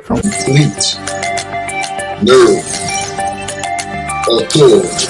complete, no authority.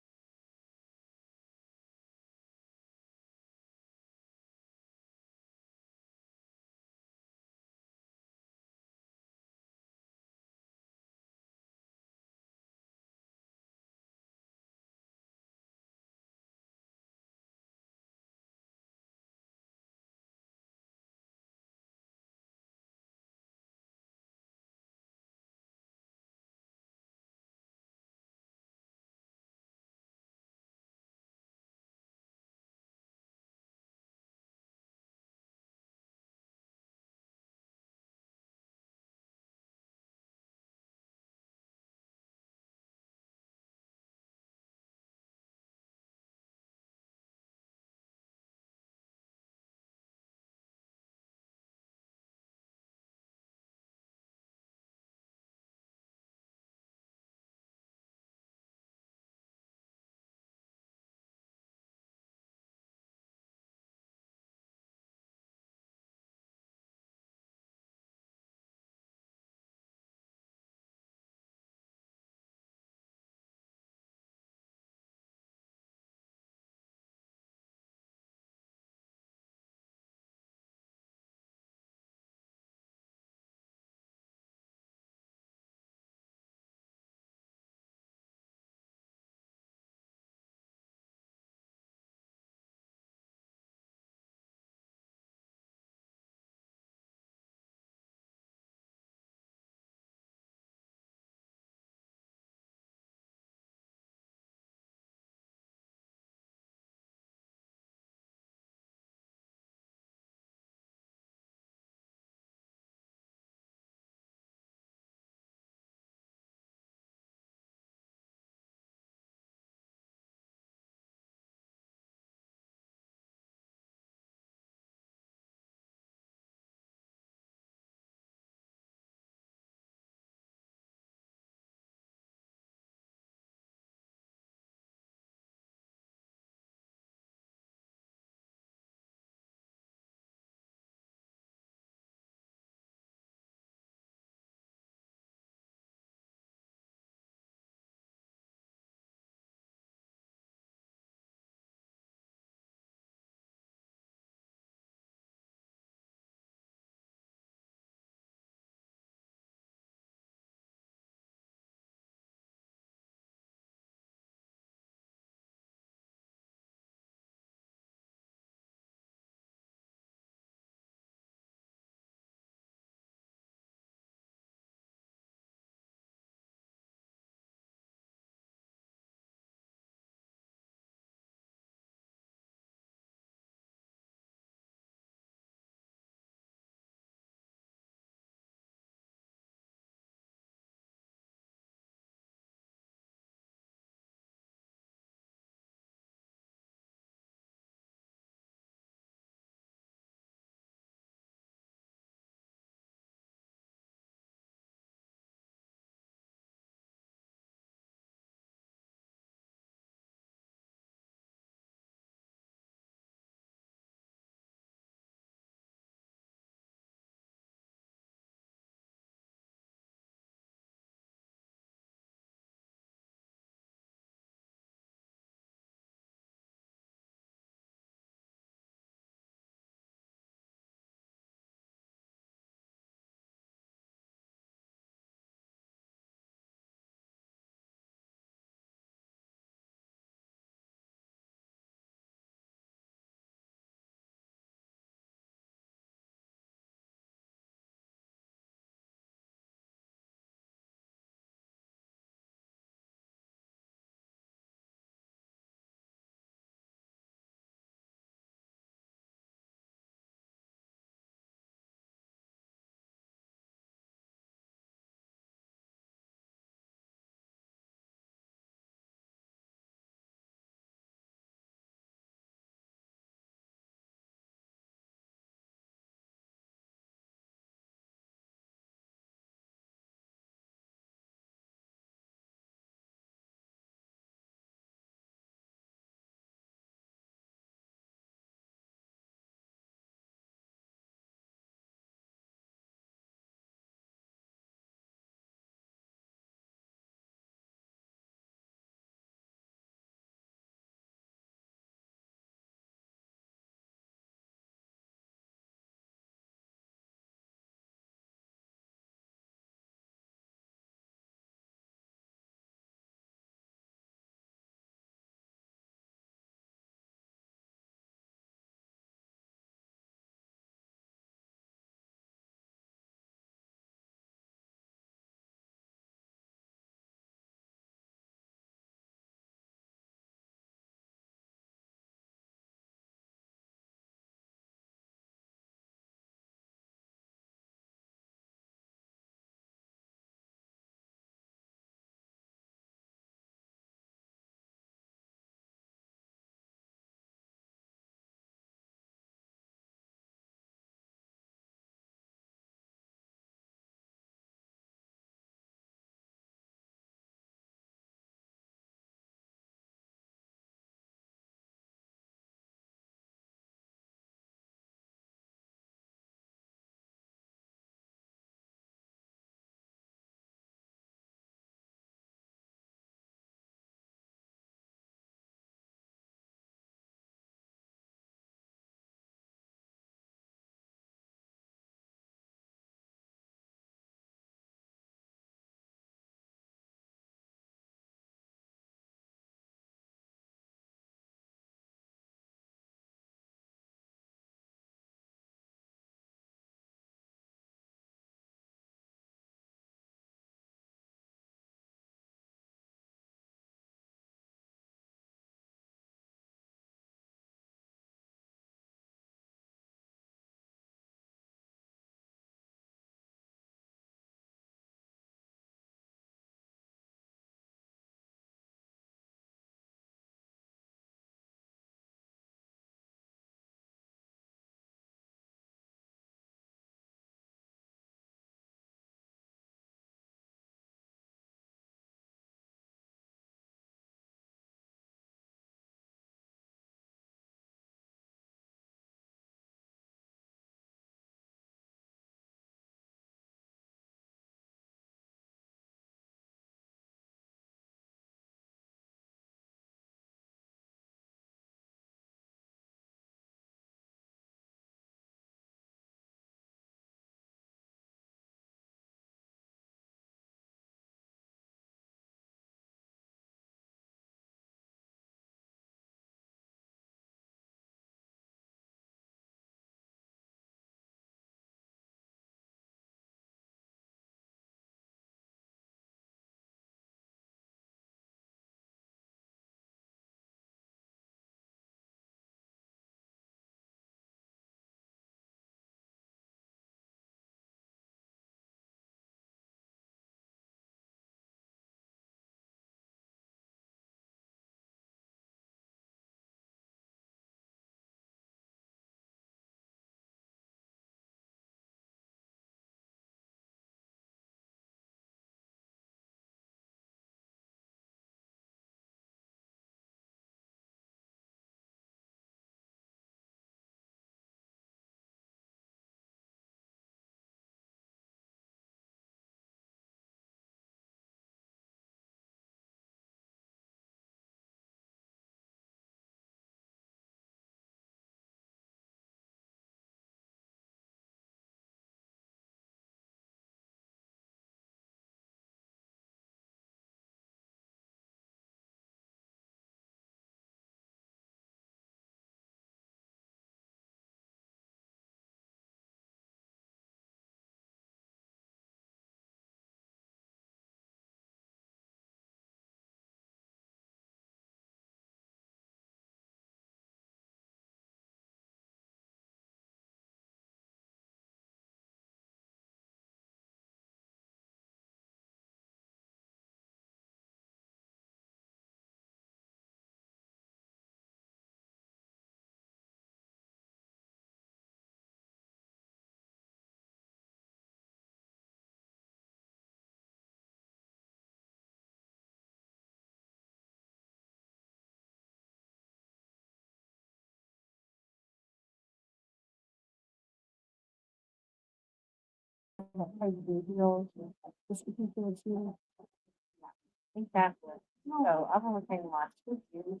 Exactly. So I've only taken the last 2 years.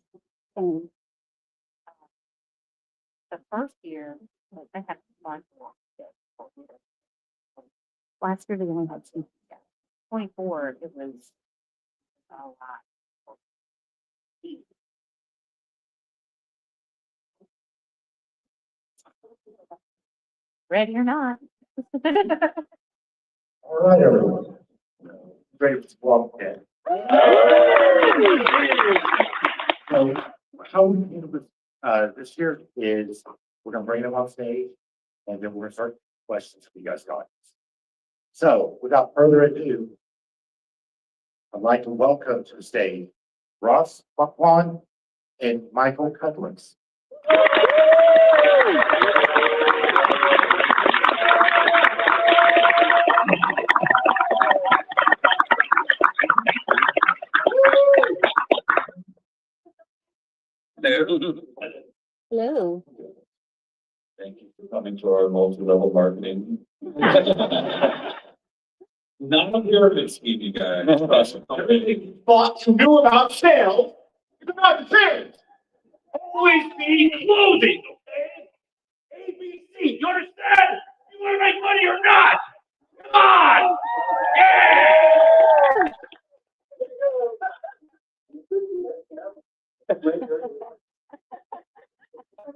And the first year, like, they had one more. Last year they only had two. Yeah. 24, it was a lot. Ready or not. All right, everyone. Great to walk in. So how we do this, this year is we're gonna bring them on stage and then we're gonna start questions for you guys got. So without further ado, I'd like to welcome to the stage Ross Marquand and Michael Cudlitz. Hello. Thank you for coming to our multi-level marketing. Not a pyramid scheme, you guys. Everything you thought you knew about sales is about sales. Always be closing, okay? ABC, you understand? You want to make money or not? Come on!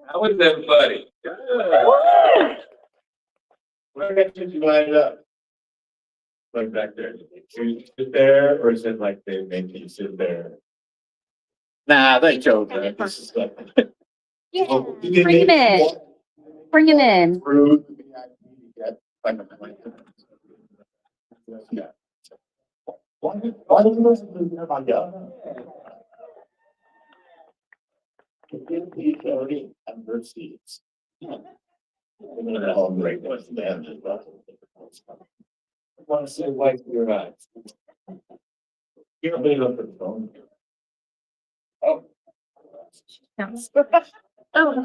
How is everybody? Where did you line it up? Like back there. Should you sit there or is it like they make you sit there? Nah, they chose that. This is like. Yeah, Well, you bring him didn't in. walk Bring him in. through the VIP to get like a plan. Yeah. Why don't you listen to them on Give the authority and their seats. And they're all great ones, man, as well. I want to say white your eyes. You don't really look at the phone. Oh. Oh, that's good. I don't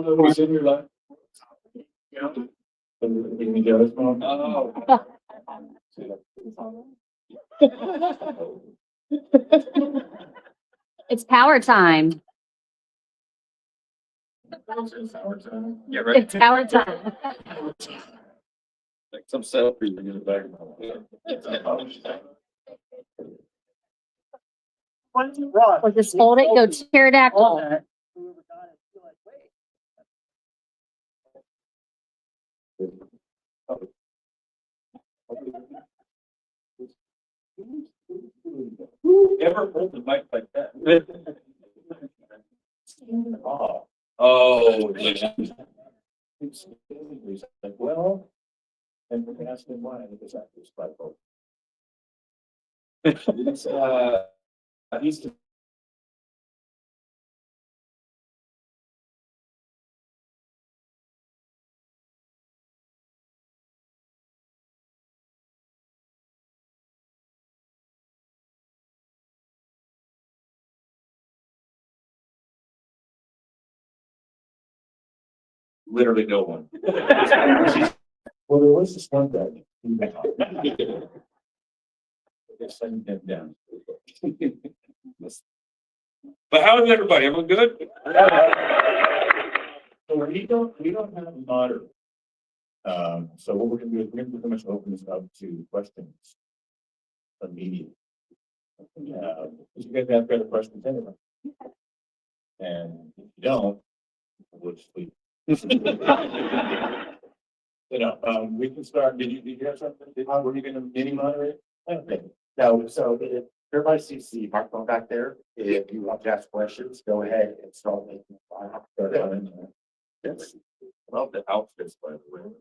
know who's in your life. Yeah. Can you go as well? Oh. It's power time. Yeah, right. It's power time. Like some selfie in the back of my head. Or just hold it, go pterodactyl. Ever hold the mic like that? Oh. Yeah. Like, well, and we're gonna ask him why, because that was quite both. It's, He's. literally no one. Well, there was this one guy. Just send him down. But how is everybody? Everyone good? So we don't have a moderator. So what we're gonna do is we're gonna pretty much open this up to questions. Immediately. If you guys have other questions anyway. And if you don't, we'll just leave. You know, we can start, did you have something, were you gonna mini moderate? Okay, no, so if everybody sees the microphone back there, if you want to ask questions, go ahead and start making. Yes. Love the outfits, by the way.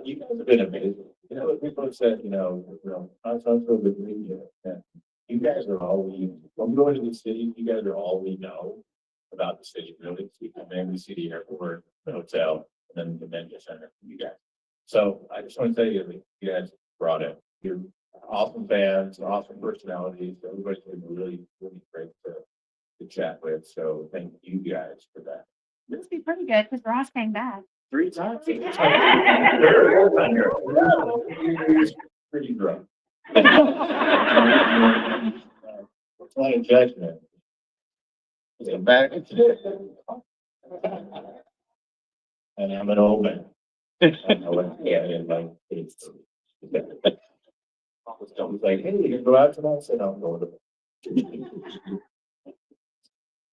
You guys have been amazing. You know, people have said, I so good media. And you guys are all when we go into the city, you guys are all we know about the city, really. We come in, we see the airport, the hotel, and then the convention center, you guys. So I just want to tell you, that you guys brought it. You're awesome fans, awesome personalities. Everybody's been really, really great to chat with. So thank you guys for that. This would be pretty good because Ross came back. 3 times. Pretty drunk. It's not a judgment. It's a back. And I'm an old man. I went, yeah, in my kids. I was like, hey, you can go out tonight? I said, I'm going to.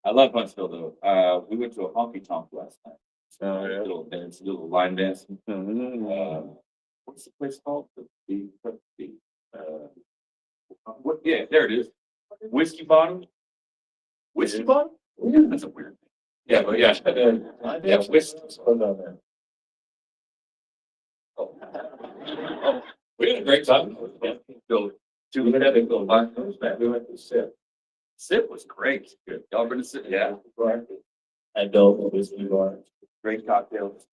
I love Huntsville though. We went to a honky tonk last night. Oh, yeah. Little dance, little line dance. What's the place called? What? Yeah, there it is. Whiskey Bottom. Whiskey Bottom? That's a weird thing. Yeah, but yeah. Yeah, whiskey. Hold on there. Oh, we had a great time. Go to We the had to head, go go back. back. We went to sit. Sip was great. Good. Y'all been to Sip? Yeah. Adult whiskey bar. Great cocktails.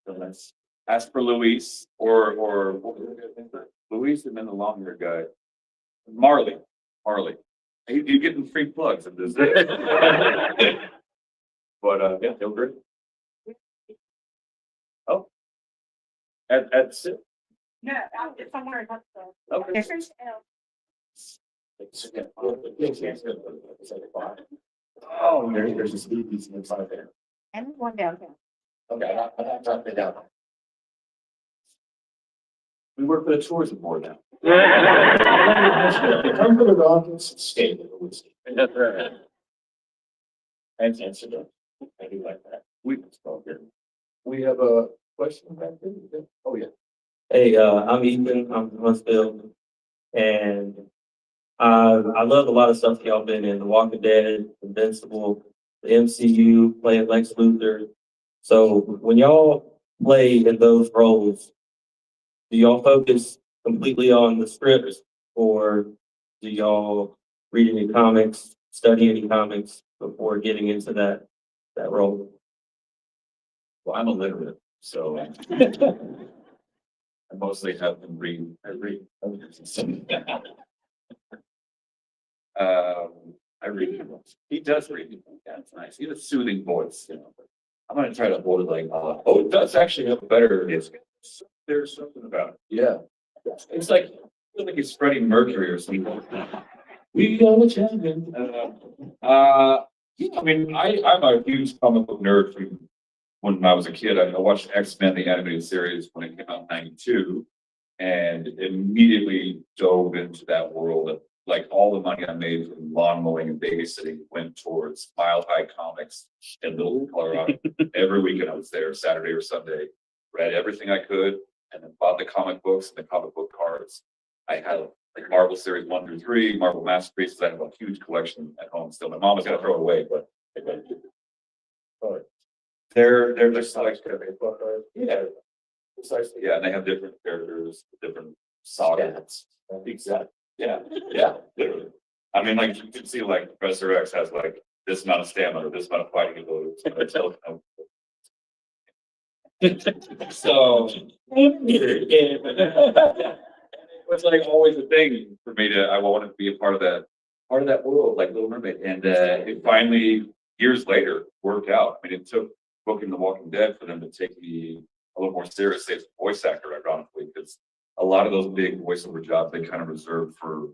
So nice. Ask for Luis or what was the name? Luis and then the long hair guy. Marley. You're getting free plugs of this. But yeah, they're great. Oh. At Sip. No, it's somewhere that's the. Okay. Oh, there's a speakeasy inside there. And one downtown. Okay, I'm not talking down. We work for the tourism board now. Come to the Rockets, stay with the whiskey. That's right. And cigar. I do like that. We We have a question back there. Oh, yeah. Hey, I'm Ethan. I'm from Huntsville, and I love a lot of stuff y'all been in: The Walking Dead, Invincible, the MCU, playing Lex Luthor. So when y'all play in those roles, do y'all focus completely on the scripts, or do y'all read any comics, study any comics before getting into that role? Well, I'm illiterate, so I mostly have them read. I read. I read. He does read. Yeah, it's nice. He has a soothing voice, you know. I'm gonna try to hold it like, oh, it does actually have a better. There's something about it. Yeah, it's like I feel like it's Freddie Mercury or something. We are the champion. Yeah, I mean, I'm a huge comic book nerd from when I was a kid. I watched X-Men, the animated series, when it came out in '92, and immediately dove into that world. Of, like all the money I made from lawn mowing and babysitting went towards Mile High Comics in Littleton, Colorado. Every weekend I was there, Saturday or Sunday, read everything I could, and then bought the comic books and the comic book cards. I had like Marvel series 1 through 3, Marvel Masterpieces. I have a huge collection at home still. My mom was gonna throw it away, but they're just like yeah, precisely. Yeah, and they have different characters, different sagas. Exactly. Yeah, literally. I mean, like you can see, like Professor X has like this amount of stamina, this amount of fighting ability. So it was like always a thing for me to. I wanted to be a part of that world, like Little Mermaid, and it finally years later worked out. I mean, it took booking The Walking Dead for them to take me a little more seriously as a voice actor, ironically, because a lot of those big voiceover jobs they kind of reserve for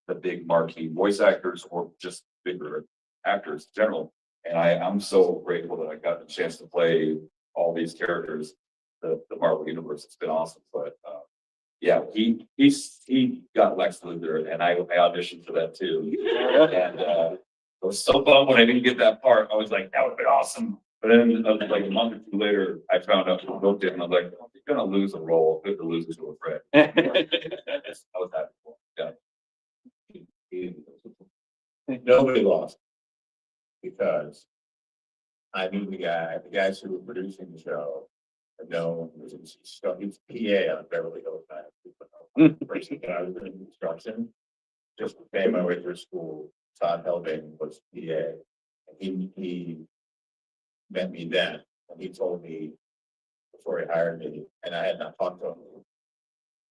the big marquee voice actors or just bigger actors in general. And I'm so grateful that I got the chance to play all these characters, the Marvel universe. It's been awesome. But yeah, he got Lex Luthor, and I auditioned for that too. And I was so bummed when I didn't get that part. I was like, that would have been awesome. But then like a month or two later, I found out who booked it, and I was like, oh, you're gonna lose a role. Good to lose it to a friend. I was happy for him. Yeah. Nobody lost because I knew the guys who were producing the show. I know he was PA on Beverly Hills 90210. The person that I was doing construction, just paying my way through school. Todd Helbing was PA, and he met me then, and he told me before he hired me, and I had not talked to him in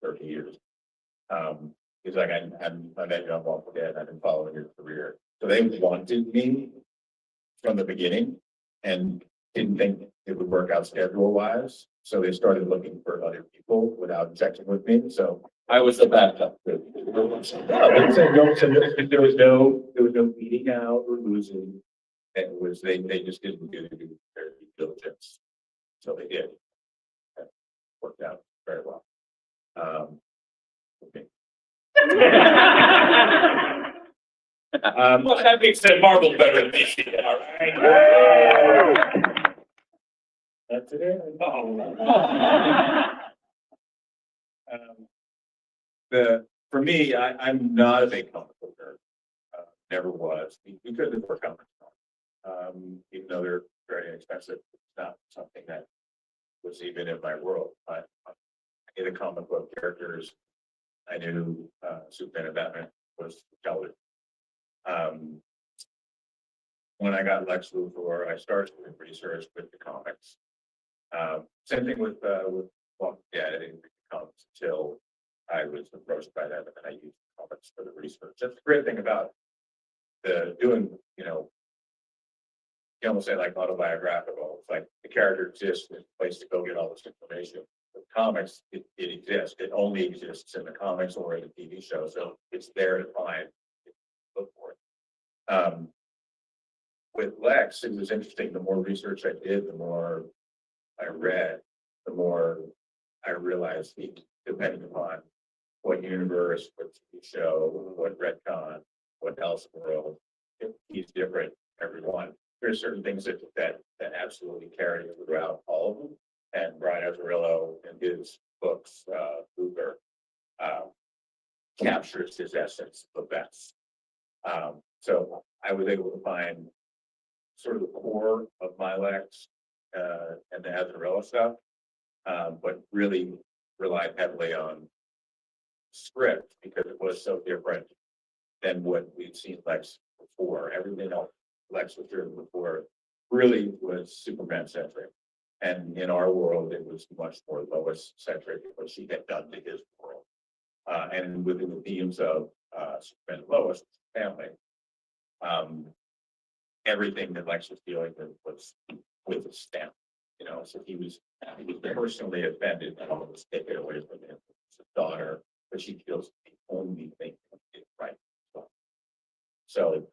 30 years. He's like, I met you on Walking Dead, I've been following your career. So they wanted me from the beginning, and didn't think it would work out schedule wise. So they started looking for other people without checking with me. So I was the backup. No, they said no, so there was no beating out or losing. It was, they just didn't do their due diligence. So they did. That worked out very well. Okay. Well, that being said, Marvel's better than DC, all right? That's it. For me, I'm not a big comic book nerd. Never was, because of course comics. Even though they're very inexpensive, it's not something that was even in my world. I knew the comic book characters. I knew Superman and Batman was Cudlitz. When I got Lex Luthor, I started doing research with the comics. Same thing with Walking Dead. I didn't read the comics until I was approached by them, and then I used the comics for the research. That's the great thing about the doing, you almost say like autobiographical. It's like the character exists, there's a place to go get all this information. With comics, it exists. It only exists in the comics or in the TV show, so it's there to find. Look for it. With Lex, it was interesting. The more research I did, the more I read, the more I realized depending upon what universe, what TV show, what retcon, what Elseworld, he's different, everyone. There's certain things that absolutely carry throughout all of them. And Brian Azzarello in his books, Luthor, captures his essence the best. So I was able to find sort of the core of my Lex and the Azzarello stuff, but really relied heavily on script because it was so different than what we'd seen Lex before. Everything else Lex was doing before really was Superman centric. And in our world, it was much more Lois centric, what she had done to his world. And within the themes of Superman and Lois, family, everything that Lex was dealing with was with a stamp, so he was personally offended that all was taken away from him. His daughter, but she feels the only thing is right. So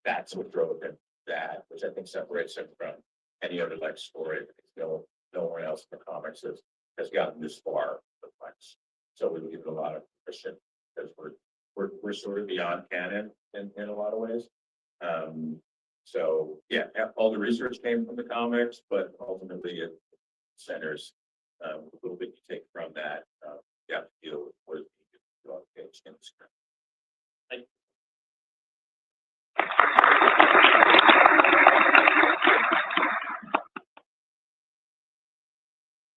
that's what drove him that, which I think separates him from any other Lex story. Because no one else in the comics has gotten this far with Lex. So we give it a lot of credit because we're sort of beyond canon in a lot of ways. So yeah, all the research came from the comics, but ultimately it centers a little bit you take from that. You have to deal with what you on the page in the script.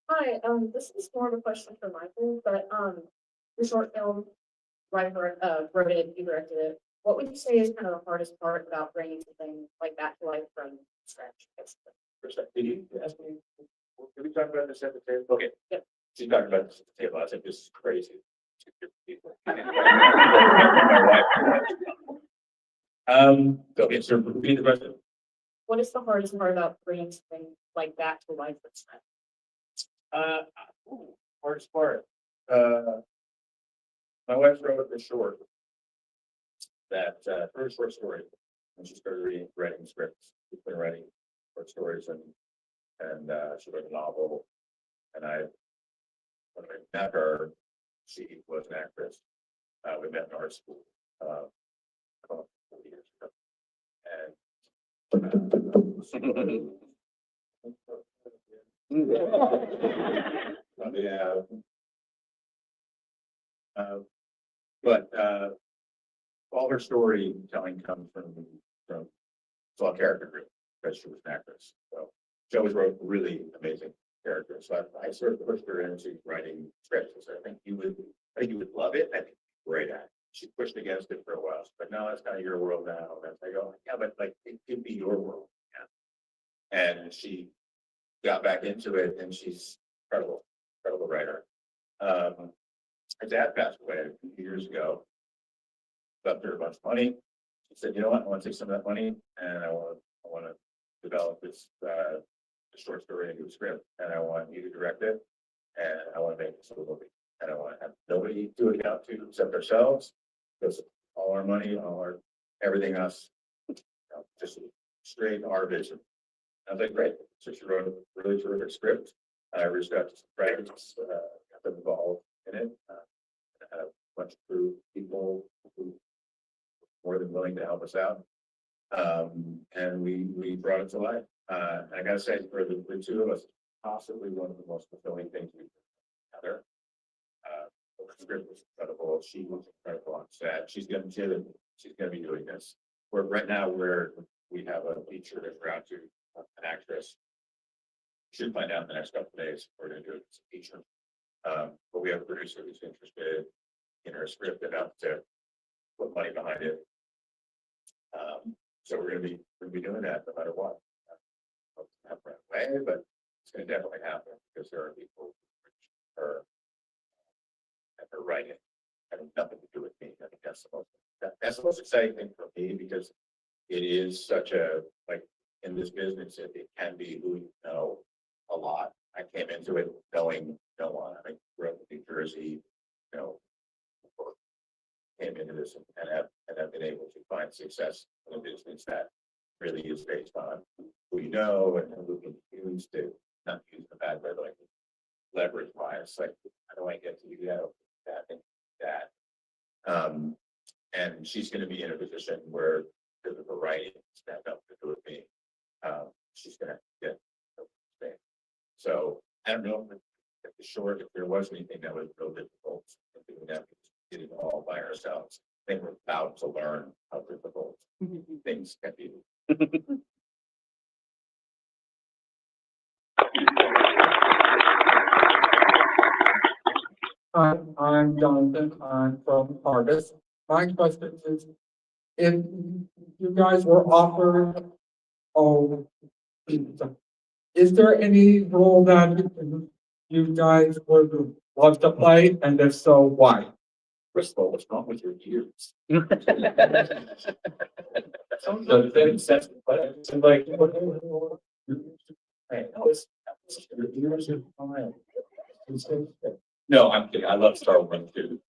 Hi, this is more of a question for Michael, but the short film writer wrote it, you directed it. What would you say is kind of the hardest part about bringing something like that to life from scratch? Did you ask me? Did we talk about this at the table? Okay. Yep. She talked about this at the table. I said this is crazy. Okay, so repeat the question. What is the hardest part about bringing something like that to life from scratch? Hardest part. My wife wrote a short that her short story when she started writing scripts. She's been writing short stories and she wrote a novel. And when I met her, she was an actress. We met in art school 40 years ago. But all her storytelling comes from it's all character driven because she was an actress. So she always wrote really amazing characters. So I sort of pushed her into writing scripts. I think you would love it. I think you're great at it. She pushed against it for a while, but no, that's kind of your world now. And I go, yeah, but like it could be your world. Yeah. And she got back into it, and she's incredible writer. Her dad passed away a few years ago. Left her a bunch of money. She said, "You know what? I want to take some of that money, and I want to develop this a short story into a script, and I want you to direct it, and I want to make it a movie, and I want to have nobody to account to except ourselves, because all our money, all our, everything else, just straight our vision. I was like, great, so she wrote a really terrific script, I reached out to some friends, got them involved in it, and had a bunch of crew people who were more than willing to help us out. And we brought it to life. And I gotta say, for the two of us, possibly one of the most fulfilling things we've done together. The script was incredible. She was incredible on set. She's gonna be doing this. Right now we have a feature that we're out to an actress. Should find out in the next couple of days. We're gonna do it as a feature. But we have a producer who's interested in her script enough to put money behind it. So we're gonna be doing that no matter what. Not right away, but it's gonna definitely happen because there are people who are and her writing having nothing to do with me. I think that's the most exciting thing for me, because it is such a, like, in this business, it can be who you know a lot. I came into it knowing no one. I grew up in New Jersey, you know, came into this and have been able to find success in a business that really is based on who you know and who can use to, not use the bad way, but like leverage bias. Like, how do I get to do that and that? And she's going to be in a position where there's a variety to stand up to do with me. She's going to get thing. So I don't know if there was anything that was real difficult in doing that, we did it all by ourselves. I think we're about to learn how difficult things can be. I'm Jonathan, I'm from Harvest. My question is, if you guys were offered, is there any role that you guys would love to play, and if so, why? First of all, what's wrong with your ears? No, I'm kidding. I love Star Wars too.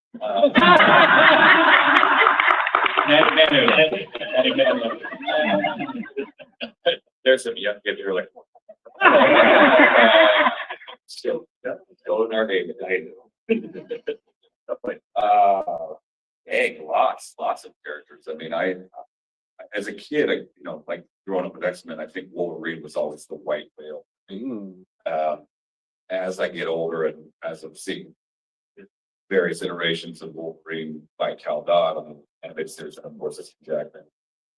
There's some young kids who are like, still in our game. Dang, lots of characters. I mean, as a kid, like growing up with X-Men, I think Wolverine was always the white whale. As I get older and as I'm seeing various iterations of Wolverine by Cal Dodd on the animated series, and of course it's Jackman,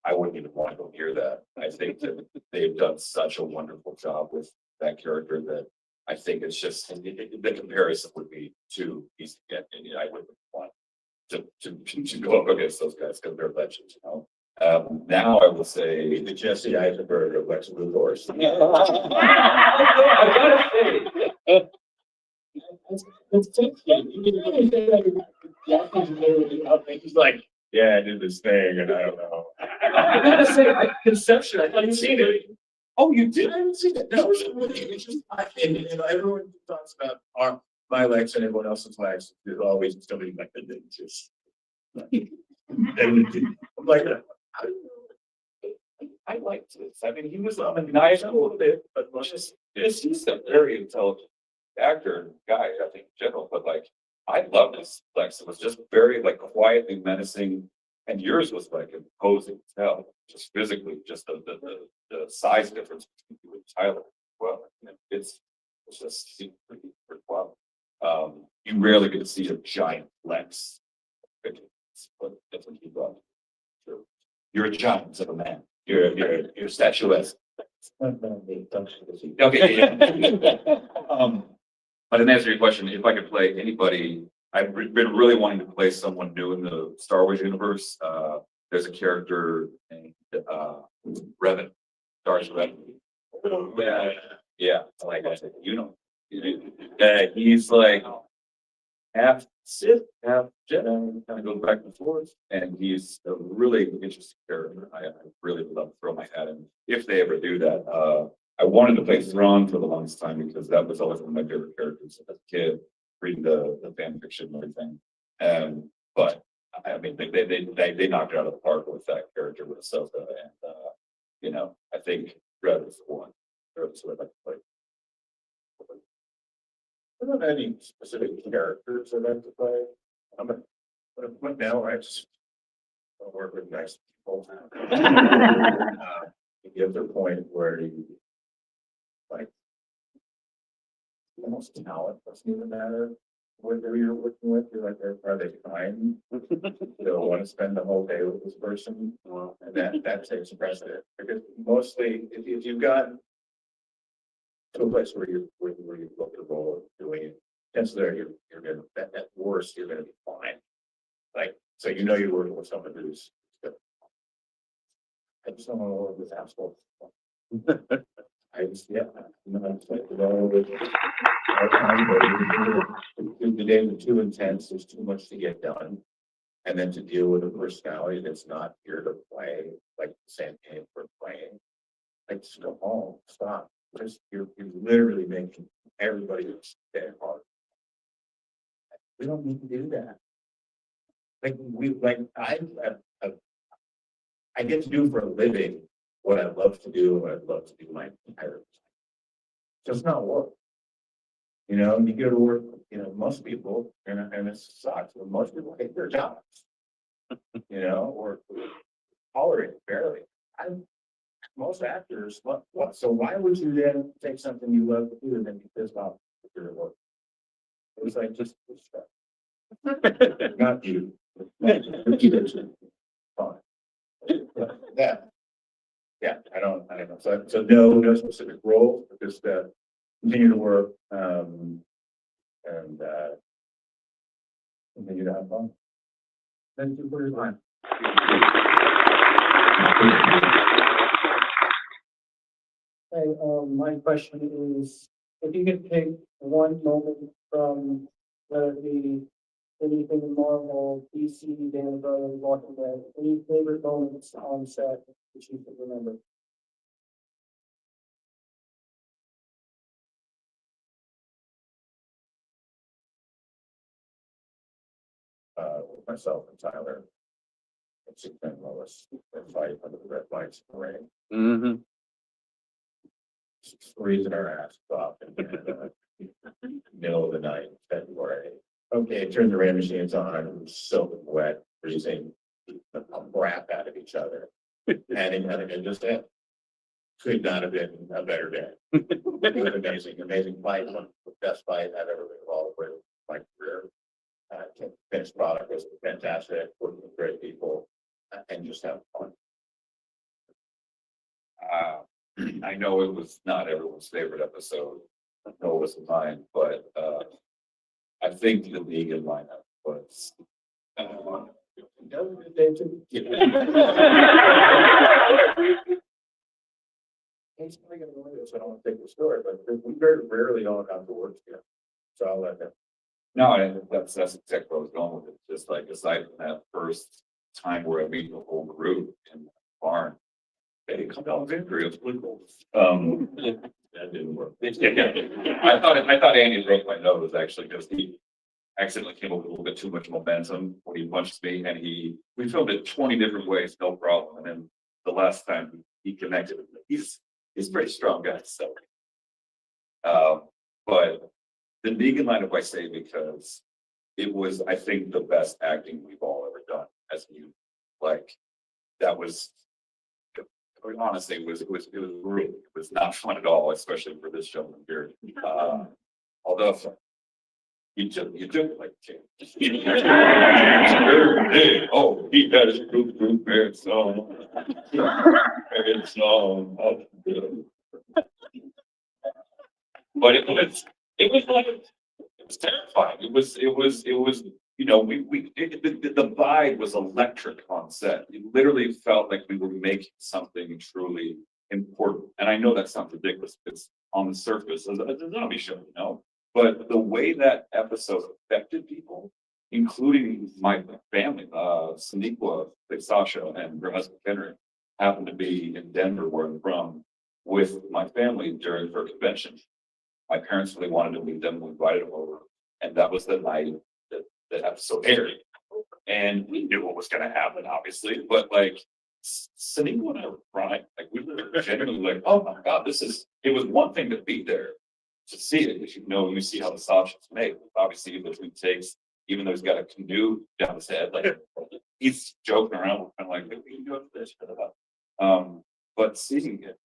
I wouldn't even want to go near that. I think that they've done such a wonderful job with that character that I think it's just the comparison would be too easy to get, and I wouldn't want to go up against those guys because they're legends, you know. Now I will say the Jesse Eisenberg of Lex Luthor. I gotta say, He's like, yeah, I did this thing, and I don't know. I gotta say, conception, I haven't seen it. Oh, you did? I haven't seen it. No, it's just, everyone talks about my legs and everyone else's legs. There's always somebody like that. Just I'm like, I liked this. I mean, he was nice a little bit, but he's a very intelligent actor and guy, I think, in general. But like, I loved his Lex. It was just very like quietly menacing, and yours was like imposing as hell, just physically, just the size difference between you and Tyler. Well, it's just pretty wild. You rarely get to see a giant Lex. But that's what he brought. Sure. You're a giant of a man. You're statuesque. Okay. Yeah. But to answer your question, if I could play anybody, I've been really wanting to play someone new in the Star Wars universe. There's a character named Revan, Darth Revan. Yeah. Like I said, he's like half Sith, half Jedi, kind of goes back and forth, and he's a really interesting character. I really would love to throw my hat in if they ever do that. I wanted to play Thrawn for the longest time because that was always one of my favorite characters as a kid, reading the fan fiction and everything. But I mean, they knocked it out of the park with that character with Ahsoka, and you know, I think Red was the one. Red was who I'd like to play. I don't have any specific characters I'd like to play. But now I just don't work with nice people. You get to a point where you like almost talent doesn't even matter. Whether you're working with, you're like, are they kind? You don't want to spend the whole day with this person, and that takes precedent. Because mostly, if you've got to a place where you look the role of doing it, chances are you're gonna at worst you're gonna be fine. Like, so you know you're working with someone who's good. I just don't want to work with assholes. I just, yeah, you know, I just like, you know, the days are too intense, there's too much to get done. And then to deal with a personality that's not here to play like the same game we're playing. Like, just go home, stop. Just you're literally making everybody stay hard. We don't need to do that. I get to do for a living what I love to do, what I'd love to do my entire life. Does not work. You know, you go to work, you know, most people, and it sucks, but most people hate their jobs. You know, or tolerate it barely. Most actors, what? So why would you then take something you love to do and then be pissed off if you're at work? It was like just not you. Fine. Yeah, I don't know. So no specific role, just continue to work, and continue to have fun. Thank you for your time. Hey, my question is, if you could pick one moment from whether it be anything in Marvel, DC, Band Brothers, Walking Dead, any favorite moments on set that you can remember? With myself and Tyler, and Superman and Lois, and fight under the red lights in the rain. Mm-hmm. Freezing our ass off in the middle of the night, February. Okay, turn the rain machines on, it was soaking wet, freezing the crap out of each other. And it just could not have been a better day. It was amazing fight, one of the best fight I've ever been involved with in my career. Finished product was fantastic, working with great people, and just have fun. I know it was not everyone's favorite episode, nor was it mine, but I think the Negan lineup was. That was a good day too. He's probably gonna go into this, I don't want to take the story, but we very rarely all got to work together. So I'll let them. No, and that's exactly where I was going with it. Just like aside from that first time where I meet the whole group in the barn, they come down with injury. It was really cool. That didn't work. I thought Andy broke my nose actually because he accidentally came up with a little bit too much momentum when he punched me, and we filmed it 20 different ways, no problem. And then the last time he connected with me, he's a pretty strong guy. So, but the Negan lineup I say because it was, I think, the best acting we've all ever done as a youth. Like that was, honestly, it was not fun at all, especially for this gentleman here. Although you took like oh, he got his group there, so but it was terrifying. It was, you know, the vibe was electric on set. It literally felt like we were making something truly important. And I know that sounds ridiculous. It's on the surface as a zombie show, you know, but the way that episode affected people, including my family, Saniqua, Sasha, and her husband Henry, happened to be in Denver, where I'm from, with my family during her convention. My parents really wanted to meet them. We invited them over, and that was the night that the episode aired. And we knew what was going to happen, obviously, but like Sunil and I were crying. Like we were genuinely like, "Oh my God, this is." It was one thing to be there to see it, because you see how the sausage is made. Obviously, between takes, even though he's got a canoe down his head, like he's joking around. We're kind of like, "Maybe we can go to this." But seeing it,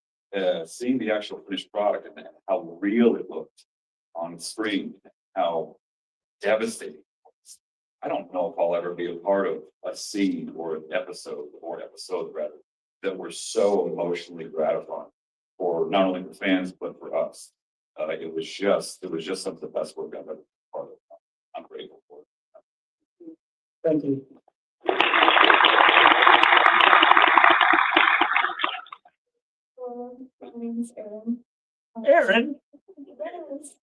seeing the actual finished product and how real it looked on screen, how devastating it was. I don't know if I'll ever be a part of a scene or an episode rather that were so emotionally gratifying for not only the fans but for us. It was just some of the best work I've ever been part of. I'm grateful for it. Thank you. My name's Erin. Erin? Yes.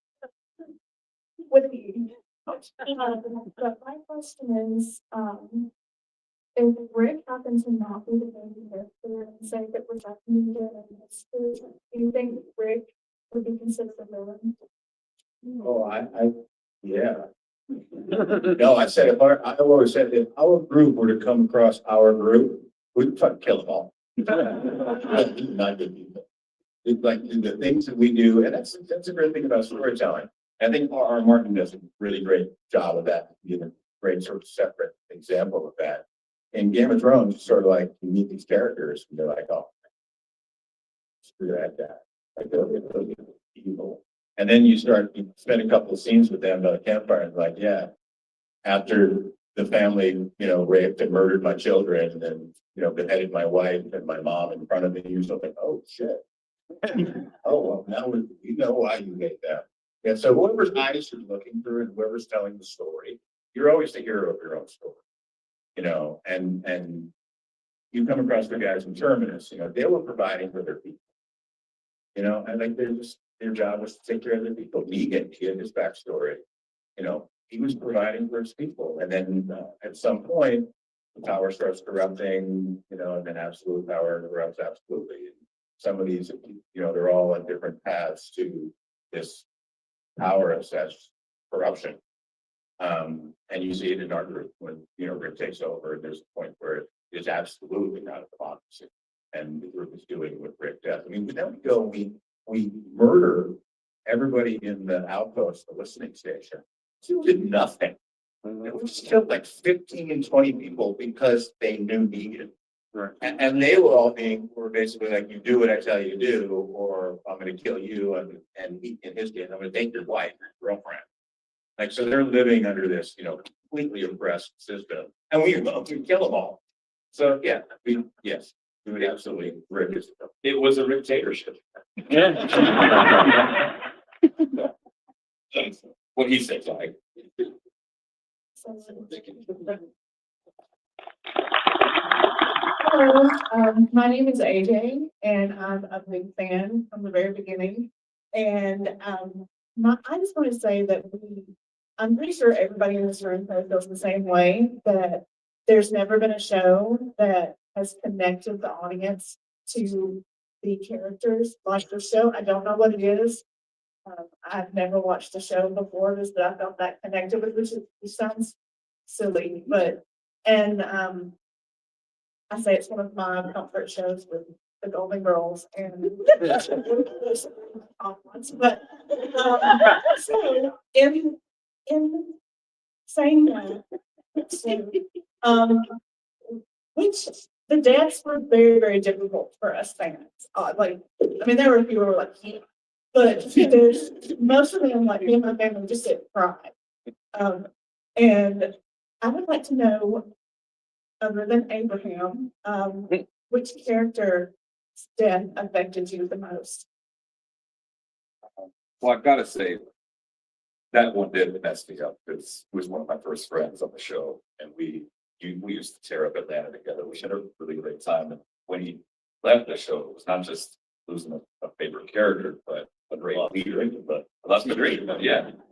With you. But my question is, if Rick happened to not be the main character and say that was like needed in this, do you think Rick would be considered a villain? Oh, yeah. No, I said, I always said, if our group were to come across our group, we'd fucking kill them all. Not good people. It's like the things that we do, and that's a great thing about storytelling. I think R.R. Martin does a really great job of that. Give a great sort of separate example of that. In Game of Thrones, it's sort of like you meet these characters and they're like, oh, screw that guy. Like they're evil. And then you spend a couple of scenes with them by the campfire and like, yeah, after the family, raped and murdered my children and then, beheaded my wife and my mom in front of me, you're like, oh shit. Oh, well, now we know why you hate them. And so whoever's eyes you're looking through and whoever's telling the story, you're always the hero of your own story. And you come across the guys in Terminus, they were providing for their people. And like their job was to take care of their people. Negan, he had his backstory. He was providing for his people. And then at some point, the power starts corrupting, and then absolute power corrupts absolutely. And some of these, they're all on different paths to this power obsessed corruption. And you see it in our group when, Rick takes over, and there's a point where it is absolutely not a democracy. And the group is doing what Rick does. I mean, then we go, we murder everybody in the outpost, the listening station. So we did nothing. And we just killed like 15 and 20 people because they knew Negan. Right. And they were basically like, you do what I tell you to do, or I'm going to kill you. And in his case, I'm going to take your wife, your girlfriend. Like, so they're living under this, completely oppressed system. And we kill them all. So, yeah, yes, we would absolutely Rick is. It was a dictatorship. What he says, like. Hello, my name is AJ, and I'm a big fan from the very beginning. And I just want to say that I'm pretty sure everybody in this room feels the same way, that there's never been a show that has connected the audience to the characters like the show. I don't know what it is. I've never watched a show before this that I felt that connected with, which sounds silly, but I say it's one of my comfort shows with the Golden Girls and but so in saying that, which the deaths were very, very difficult for us fans. There were people who were like, yeah. But there's most of them, like me and my family, just sit and cry. And I would like to know, other than Abraham, which character's death affected you the most? Well, I've got to say, that one did mess me up because he was one of my first friends on the show, and we used to tear up Atlanta together. We had a really great time. And when he left the show, it was not just losing a favorite character, but a great leader. But lost a great,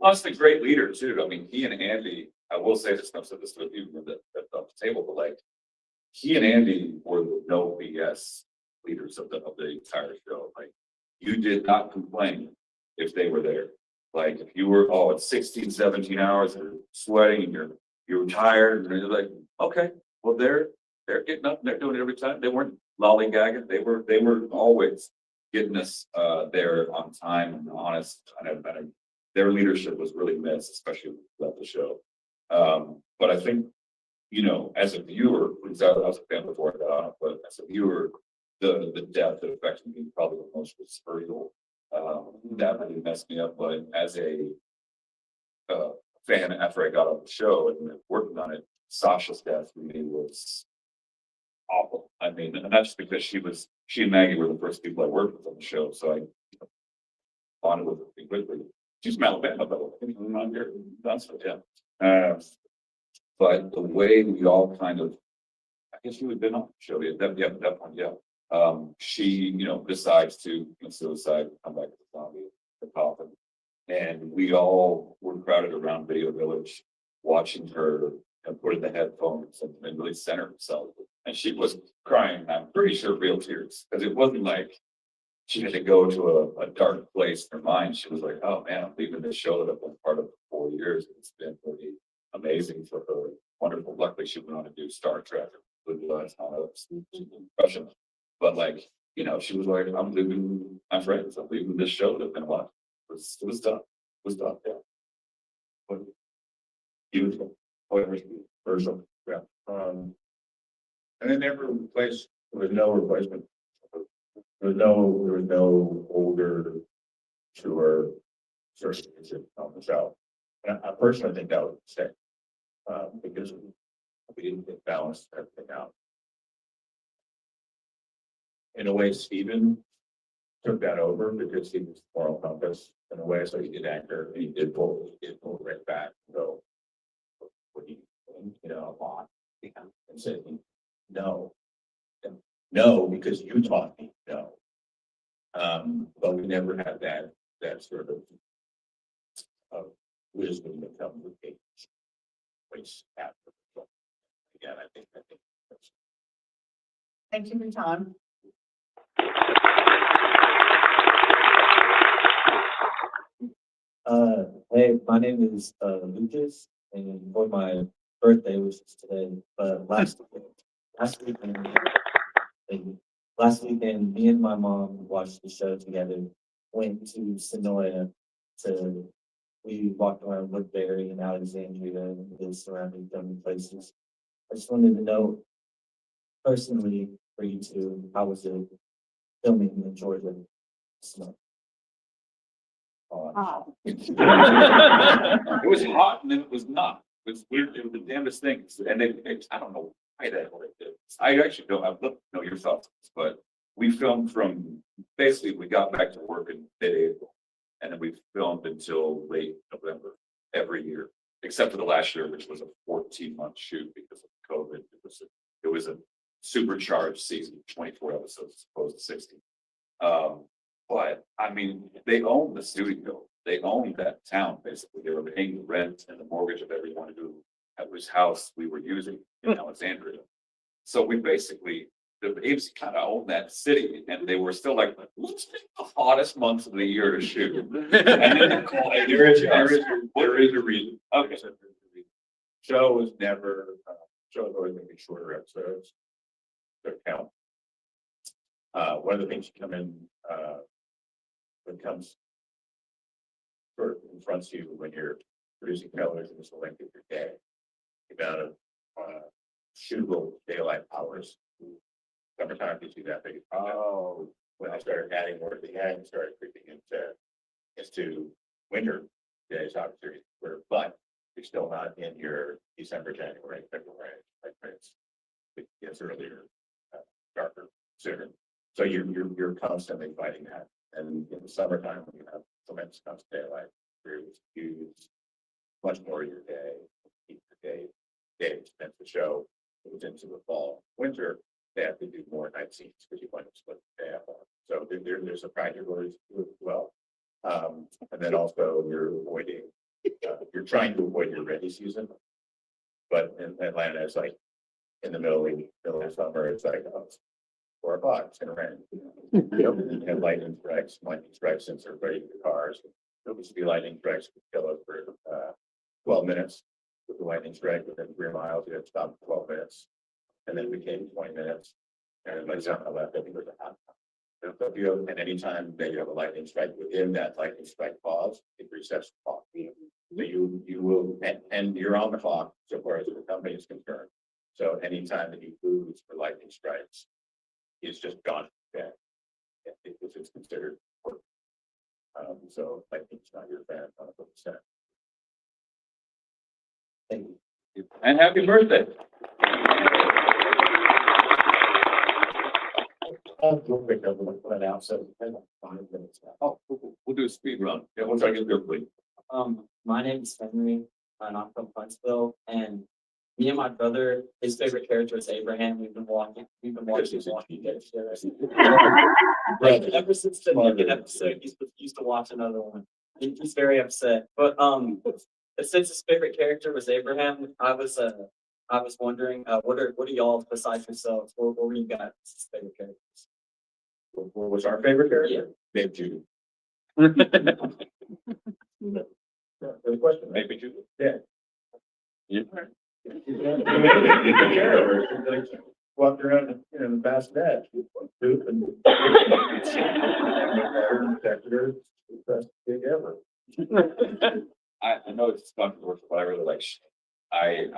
lost a great leader too. I mean, he and Andy. I will say this, I've said this to you at the table, but like, he and Andy were the no BS leaders of the entire show. Like, you did not complain if they were there. Like, if you were, oh, it's 16, 17 hours, you're sweating, and you're tired, and you're like, okay, well, they're getting up, and they're doing it every time. They weren't lollygagging, they were always getting us, there on time and honest, and their leadership was really missed, especially throughout the show. But I think, you know, as a viewer, because I was a fan before I got on, but as a viewer, the death that affected me probably the most was Spurriel. That really messed me up, but as a fan, after I got on the show and working on it, Sasha's death for me was awful. I mean, and that's because she and Maggie were the first people I worked with on the show, so I bonded with her pretty quickly. She's from Alabama, though. I'm here, that's what, yeah. But the way we all kind of, I guess you had been on the show, yeah, that point, yeah. She, you know, decides to commit suicide, come back to the zombie, the coffin. And we all were crowded around Video Village, watching her and put in the headphones and really center herself. And she was crying, I'm pretty sure real tears, because it wasn't like she had to go to a dark place in her mind. She was like, oh man, I'm leaving this show that I've been part of for 4 years. It's been really amazing for her. Wonderful. Luckily, she went on to do Star Trek. But like, you know, she was like, I'm leaving my friends. I'm leaving this show that I've been watching. It was tough. It was tough, yeah. But beautiful. Personal, yeah. And then never replaced, there was no replacement. There was no older, sure certificate on the show. And I personally think that was a mistake. Because we didn't get balanced everything out. In a way, Stephen took that over because he was moral compass in a way, so he did anchor and he did pull right back. So what do you think, you know, on and said no. No, because you taught me no. But we never had that sort of wisdom that comes with age. Ways after. Again, I think that's. Thank you for your time. Hey, my name is Lucas, and for my birthday, which is today, but last weekend, me and my mom watched the show together. Went to Sonoya we walked around Woodbury and Alexandria and the surrounding filming places. I just wanted to know personally for you two, how was it filming in Georgia? Snow? It was hot and then it was not. It was weird. It was the damnedest thing. And I don't know why that did. I actually don't have know your thoughts, but we filmed from basically we got back to work in mid-April. And then we filmed until late November every year, except for the last year, which was a 14-month shoot because of COVID. It was a supercharged season, 24 episodes as opposed to 60. But I mean, they owned the studio. They owned that town, basically. They were paying the rent and the mortgage of everyone whose house we were using in Alexandria. So we basically, the Babes kind of owned that city, and they were still like, let's pick the hottest months of the year to shoot. And then they're called, there is a reason. Okay. Show was never, show was always going to be shorter episodes. To count. One of the things you come in, that comes sort of confronts you when you're producing television is the length of your day. The amount of shootable daylight hours. Summertime gives you that big. Oh, when I started adding more to the end, started creeping into winter days, obviously, but you're still not in your December, January, February, like it gets earlier, darker, sooner. So you're constantly fighting that. And in the summertime, when you have tremendous amounts of daylight, you use much more of your day, keep the day spent the show. It was into the fall, winter. They have to do more night scenes because you want to split the day up. So there's a practical reason to it as well. And then also you're trying to avoid your rainy season. But in Atlanta, it's like in the middle of summer, it's like 4 o'clock, it's gonna rain. You have lightning strikes since everybody in the cars. There used to be lightning strikes could kill us for 12 minutes. With the lightning strike within 3 miles, you had to stop for 12 minutes. And then it became 20 minutes. And by the time I left, I think it was a half. So if you have, and anytime that you have a lightning strike within that lightning strike pause, it resets the clock. So you will, and you're on the clock so far as the company is concerned. So anytime that you lose for lightning strikes, it's just gone. Yeah. It's considered. So lightning's not your fan, 100%. Thank you. And happy birthday. We'll pick up when out, so 5 minutes. Oh, we'll do a speed run. Yeah, once I get there, please. My name is Henry, and I'm from Huntsville, and me and my brother, his favorite character is Abraham. We've been watching Walking Dead together. Like, ever since the second episode, he's used to watch another one. He's very upset. But since his favorite character was Abraham, I was wondering, what are y'all besides yourselves? What were you guys' favorite characters? What was our favorite character? Yeah. Babe Judy. Good question. Maybe you. Yeah. Yeah. Walked around in the bassinet, poop and protected her. Best gig ever. I know it's controversial, but I really like Shane.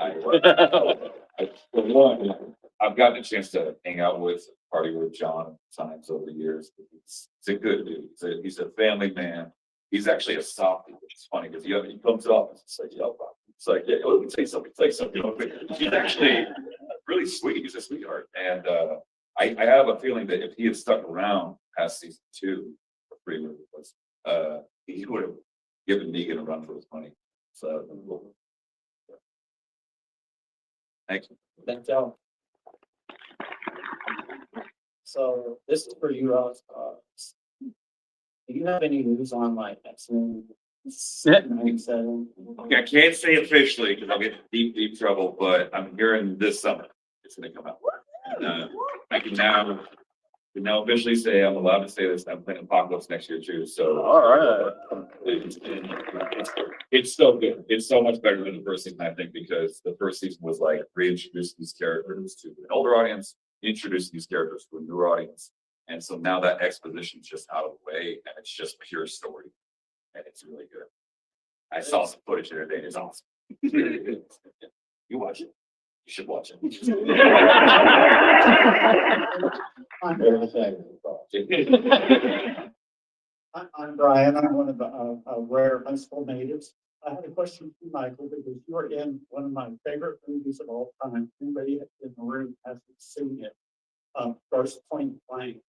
For one, I've gotten a chance to hang out with, party with John times over the years. He's a good dude. He's a family man. He's actually a softie, which is funny because he comes off and it's like, yo, it's like, yeah, let me say something. You know, he's actually really sweet. He's a sweetheart. And I have a feeling that if he had stuck around past season 2 or 3, whatever it was, he would have given Negan a run for his money. So thanks. Thanks, y'all. So this is for you, Ross. Do you have any news on like X-Men 97? Okay, I can't say officially because I'll get in deep trouble, but I'm hearing this summer it's going to come out. And, I can now officially say I'm allowed to say this. I'm playing Apocalypse next year too. So All right. it's so good. It's so much better than the first season, I think, because the first season was like reintroducing these characters to an older audience, introducing these characters to a newer audience. And so now that exposition is just out of the way and it's just pure story. And it's really good. I saw some footage the other day. It's awesome. It's really good. You watch it. You should watch it. I'm Brian. I'm one of the rare Huntsville natives. I had a question for Michael because you're in one of my favorite movies of all time. Anybody in the room hasn't seen it, First Point Blank.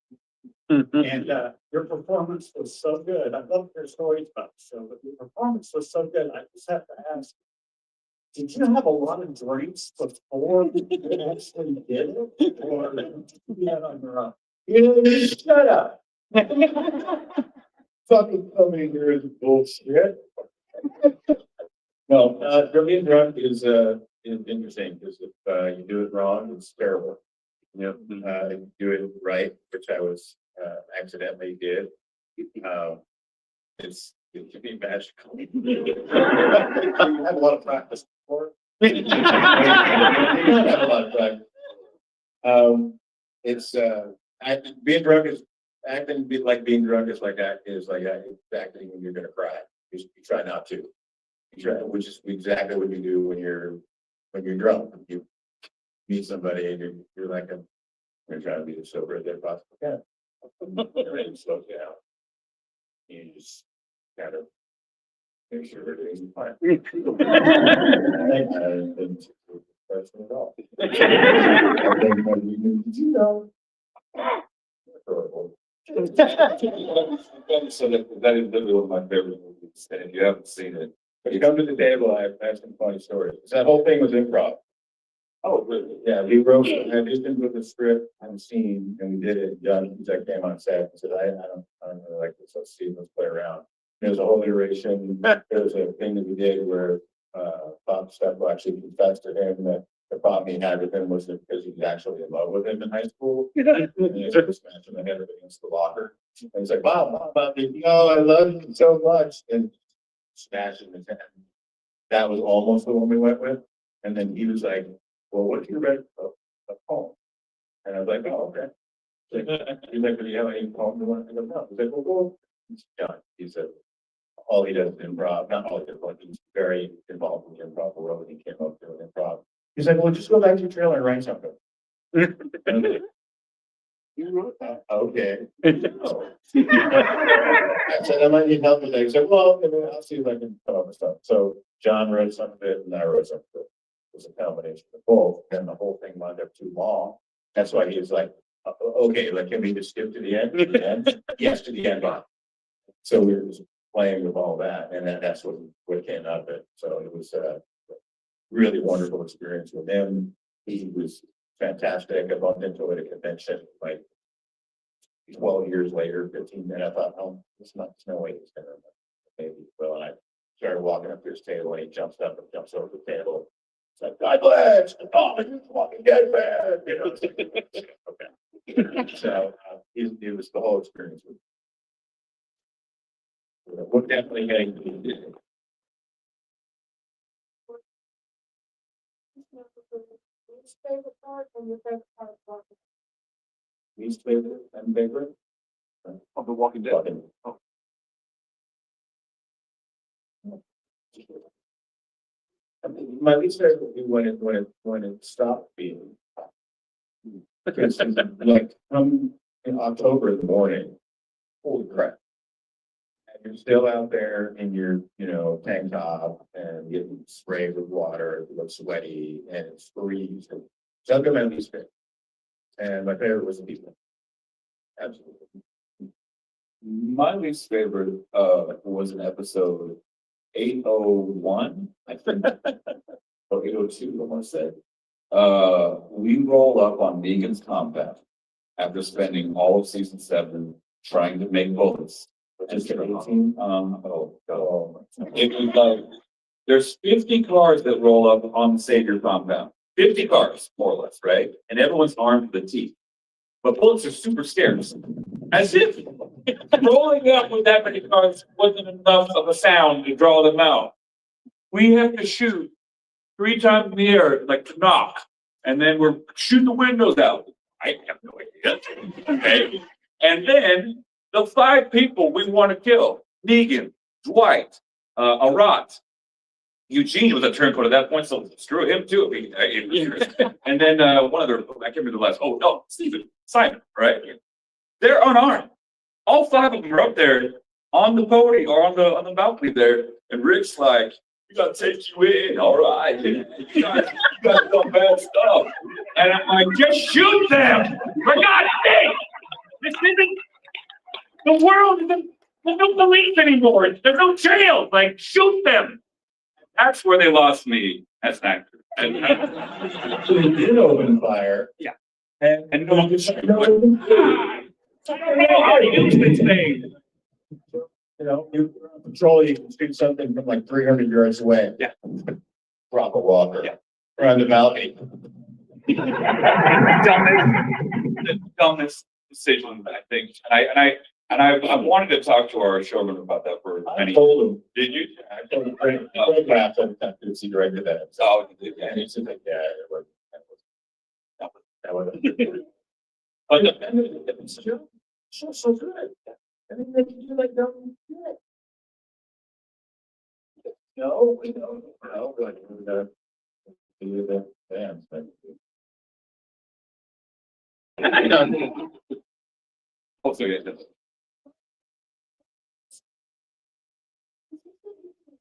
And your performance was so good. I love your stories about the show, but your performance was so good. I just have to ask, did you have a lot of drinks before you actually did it? Or did you do that on your own? You shut up. Fucking coming here is bullshit. No, being drunk is interesting because if you do it wrong, it's terrible. If you do it right, which I was accidentally did, it can be magical. You have a lot of practice before. You don't have a lot of practice. It's being drunk is acting like being drunk is like acting when you're gonna cry. You try not to. You try, which is exactly what you do when you're drunk. You meet somebody and you're like you're trying to be as sober as they possibly can. Everything slows down. You just kind of make sure everything's fine. At all. So that is literally one of my favorite movies. And if you haven't seen it, When you come to the table, I have some funny stories. That whole thing was improv. oh, really? Yeah, we wrote, I just didn't put the script and scene, and we did it. John, I came on set and said, I don't really like this. Let's see, let's play around. There's a whole iteration. There's a thing that we did where Bob Stepple actually confessed to him that the problem he had with him was that because he was actually in love with him in high school. And he was smashing the head against the locker. And he's like, wow, no, I love you so much. And smashing his head. That was almost the one we went with. And then he was like, well, what if you read a poem? And I was like, oh, okay. He's like, do you have any poem you want? I go, no. He's like, well, go. He's done. He said, all he does is improv, not all he does, but he's very involved in the improv world. He came up doing improv. He's like, well, just go back to your trailer and write something. And I'm like, you wrote that? Okay. I said, I might need help with that. He said, well, I'll see if I can come up with stuff. So John wrote some of it and I wrote some of it. It was a combination of both. And the whole thing wound up too long. That's why he was like, okay, like, can we just skip to the end? To the end? Yes, to the end. So we were just playing with all that. And then that's what came out of it. So it was a really wonderful experience with him. He was fantastic. I bumped into him at a convention, like 12 years later, 15 minutes. I thought, oh, there's no way he's gonna maybe. Well, and I started walking up to his table and he jumps up and jumps over the table. It's like, God bless, oh, he's walking dead man. You know, it's like, okay. So it was the whole experience. We're definitely getting to do. Least favorite part and your favorite part of walking. Least favorite and favorite? Of The Walking Dead. Walking. Oh. I mean, my least favorite would be when it stopped being. Because like in October in the morning, holy crap. And you're still out there in your, tank top and getting sprayed with water, you look sweaty and it's freezing. So I'll go my least favorite. And my favorite was the people. Absolutely. My least favorite, was an episode 801, I think, or 802, I want to say. We roll up on Negan's compound after spending all of season 7 trying to make bullets. Just 18. Oh god. It was like there's 50 cars that roll up on the Savior compound. 50 cars, more or less, right? And everyone's armed to the teeth. But bullets are super scarce. As if rolling up with that many cars wasn't enough of a sound to draw them out. We have to shoot 3 times in the air, like to knock, and then we're shooting the windows out. I have no idea. Okay. And then the 5 people we want to kill: Negan, Dwight, Arat, Eugene was a turncoat at that point, so screw him too. And then one other, I can't remember the last. Oh no, Simon, right? They're unarmed. All 5 of them are up there on the podium or on the balcony there, and Rick's like, "We gotta take you in, all right? You guys some bad stuff." And I'm like, "Just shoot them, for God's sake! This isn't the world. There's no police anymore. There's no jail. Like, shoot them." That's where they lost me as an actor. So they did open fire. Yeah. And no one could shoot. I don't know how to use this thing. You patrol, you can shoot something from like 300 yards away. Yeah. Drop a walker. Yeah. Or on the balcony. The dumbest decision, I think. And I wanted to talk to our showrunner about that for I many. told him. Did you? I told him, photographed every time he directed that. Oh, And he said, like, yeah, it was. That was. but It's so good. I mean, they can do like dumb shit. No, we don't. No, like, do the dance. also, yeah.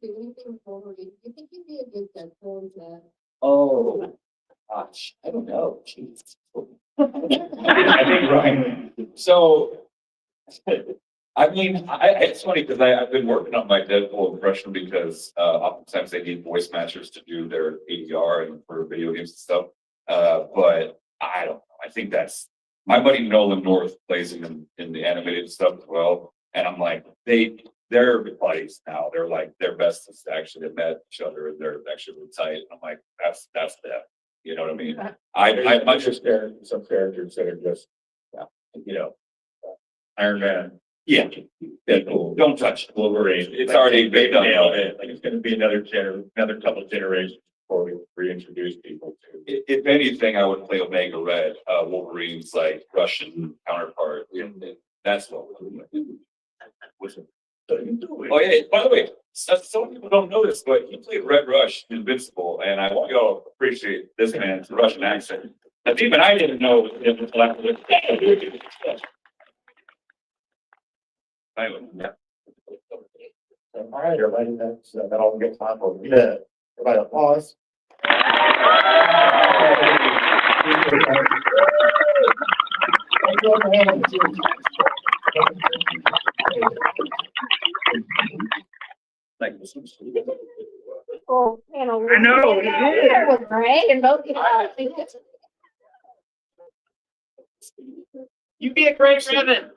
Do anything forward? Do you think you'd be a good Deadpool as that? Oh, gosh, I don't know. Jeez. I think Ryan. So, I mean, it's funny because I've been working on my Deadpool impression because oftentimes they need voice matchers to do their ADR and for video games and stuff. But I don't know. I think that's my buddy Nolan North plays in the animated stuff as well. And I'm like, they're buddies now. They're like, their best is actually have met each other and they're actually really tight. And I'm like, that's them. You know what I mean? I much just there, some characters that are just, you know, Iron Man. yeah, Deadpool. don't touch it. Wolverine. It's already They been done. nailed it. Like, it's gonna be another couple of generations before we reintroduce people to. If anything, I would play Omega Red, Wolverine's like Russian counterpart, and that's what. we're doing. Oh yeah, by the way, some people don't know this, but he played Red Rush in Invincible, and I want you all to appreciate this man's Russian accent. That even I didn't know it was black. Anyway, yeah. All right, everybody, that all gets time for a minute. Everybody pause. Oh, man, I know. With Greg and both. You be a great rabbit.